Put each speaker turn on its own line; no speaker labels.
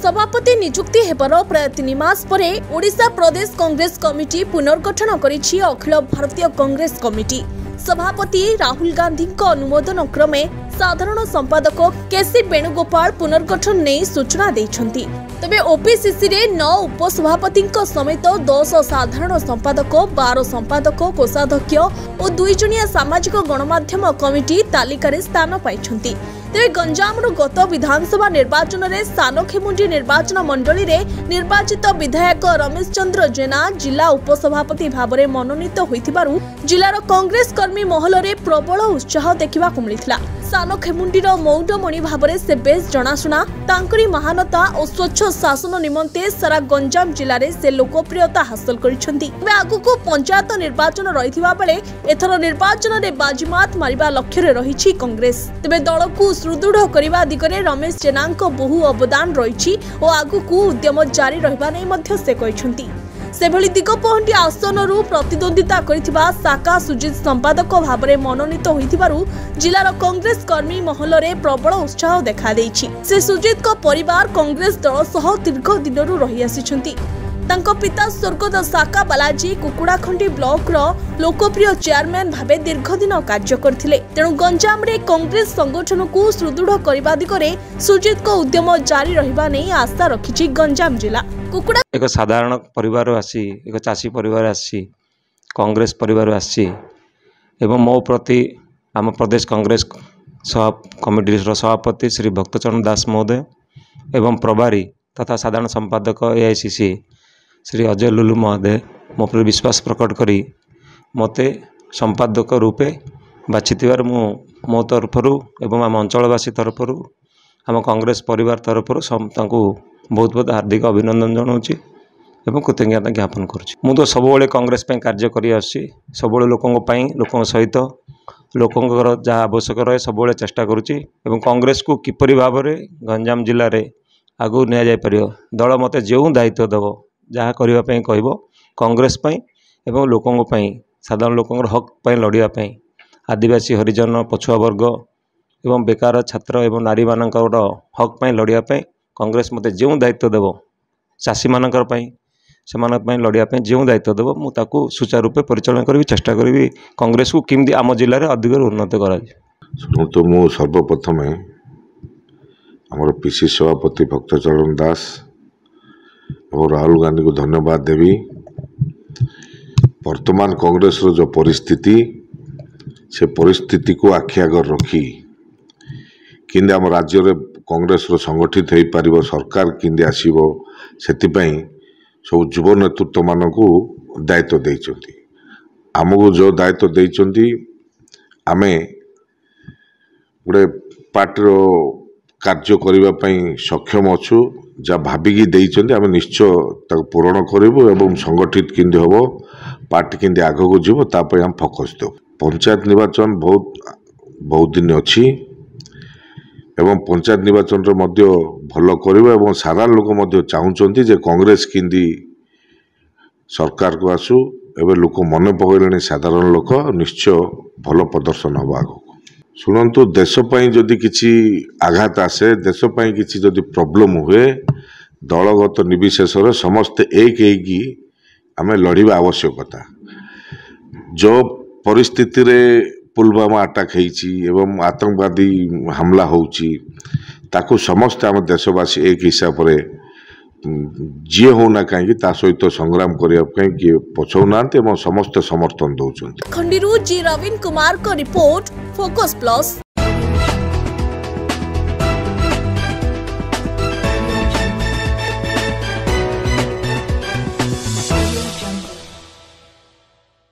सभापति नियुक्ति हेबार प्राय 3 मास परे ओडिशा प्रदेश कांग्रेस कमिटी पुनर्गठन करिछि अखिल भारतीय कांग्रेस कमिटी। सभापति राहुल गांधी अनुमोदन क्रमे साधारण संपादक केसी वेणुगोपाल पुनर्गठन नहीं सूचना देइछंती। तबे ओपीसीसी रे 9 उपसभापति समेत 10 साधारण संपादक 12 संपादक कोषाध्यक्ष और 2 जणिया सामाजिक गणमाध्यम कमिटी तालिका स्थान पाइछंती। तेज गंजाम गत विधानसभा निर्वाचन में सानखेमुंडी निर्वाचन मंडली रे निर्वाचित विधायक रमेश चंद्र जेना जिला उपसभापति भाव में मनोनीत होइथिबारु जिलार कांग्रेस कर्मी महल में प्रबल उत्साह देखा मिलता। सानखेमुंडीर मौडमणि भाव में से बेस जनाशुना तांकरी महानता और स्वच्छ शासन निमंते सारा गंजाम जिले में से लोकप्रियता हासिल करिसेंती। आगुको पंचायत निर्वाचन रहिथिबा बेले एथर निर्वाचन में बाजीमात मारिबा लक्ष्य रही कांग्रेस। तेबे दल को सुदृढ़ करने दिगरे रमेश जेना बहु अवदान रही और आगुकू उद्यम जारी रहिबा नै मध्य से कहिसेंती। सेभली दिगपहंडी आसनरू प्रतिद्वंदिता करिथिबा साका सुजित संपादक भाव में मनोनीत होइथिबारु जिलार कांग्रेस कर्मी महल में प्रबल उत्साह देखा देइछि। से सुजित को परिवार कांग्रेस दल सह दीर्घ दिनरू रही आसिछंती। तांको पिता स्वर्गत साका बालाजी कुकुड़ाखंडी ब्लॉक रो लोकप्रिय चेयरमैन भावे दीर्घ दिन कार्य करथिले। तेणु गंजाम रे कांग्रेस संगठन को सुदृढ़ करबा दिगरे सुजित को उद्यम जारी रहिबा नै आशा रखिछि गंजाम जिला। कुकुड़ा
एक साधारण परिवार आसी एक चाषी परिवार आसी कांग्रेस परिवार आसी एवं मो प्रति आम प्रदेश कांग्रेस कमिटी सभापति श्री भक्तचरण दास महोदय एवं प्रभारी तथा साधारण संपादक एआईसीसी श्री अजय लुलु महोदय मो पर विश्वास प्रकट करी मते संपादक रूपे बाछिथिबार मो तरफरु एवं आम अंचलवासी तरफरु आम कांग्रेस परिवार तरफरु बहुत बहुत हार्दिक अभिनंदन जनाऊँगी एवं कृतज्ञता ज्ञापन करुँच। मु तो सब कांग्रेस पे कार्य कर सब लोकों सहित लोकंर जहाँ आवश्यक रहे सब चेष्टा करुँची एवं कांग्रेस को किपरि भाव में गंजाम जिले में आगू नि जापर दल मत जो दायित्व देव जहाँ करने कह कांग्रेस एवं लोकों साधारण लोकों हक लड़ाई आदिवासी हरिजन पछुआ वर्ग एवं बेकार छात्र एवं नारी मान हक लड़ाई कांग्रेस मत जो दायित्व देव चाषी मानकर से लड़ाई जो दायित्व देव मुझे सुचारू रूपे परिचालन करी चेष्टा करी कांग्रेस को किमती आम जिले में अधिक उन्नत कर।
तो मु सर्वप्रथम आमर पीसी सभापति भक्तचरण दास और राहुल गांधी को धन्यवाद देवी। वर्तमान कांग्रेस रो जो परिस्थिति से परिस्थिति को आखि आगे रखी किंदे आम राज्य रे कांग्रेस रो संगठित हो पारिबो सरकार किंदे आसीबो सेतिपई सब युव नेतृत्व मान को दायित्व देइचंती। आमको जो दायित्व देइचंती आमे गोटे पार्टी कार्य करने पई सक्षम अच्छु जहाँ भाविकी देइचंती आमे निश्चय ताको पूरण करिबो एवं संगठित किंदे होबो पार्टी किंदे आगो को जीवो तापर हम फोकस दो। पंचायत निर्वाचन बहुत दिन अच्छी एवं पंचायत निर्वाचन रे मध्य भल करिबो एवं सारा लोक मध्य चाहूचंती जे कांग्रेस किंदी सरकार को आसु एवं लोक मन पकड़े साधारण लोक निश्चय भल प्रदर्शन हम आग शुणु देश जदि किसी आघात आसे देश किसी जदि प्रॉब्लम हुए दलगत निर्विशेष समस्ते एक आम लड़वा आवश्यकता। जो परिस्थिति रे पुलवामा अटैक एवं आतंकवादी हमला होची ताकू समस्त आम देशवासी एक हिसाब से जी होना कहीं सहित संग्राम करने किए पछौना समस्त समर्थन दौरान।
खंडीरू जी रवीन कुमार को रिपोर्ट फोकस प्लस।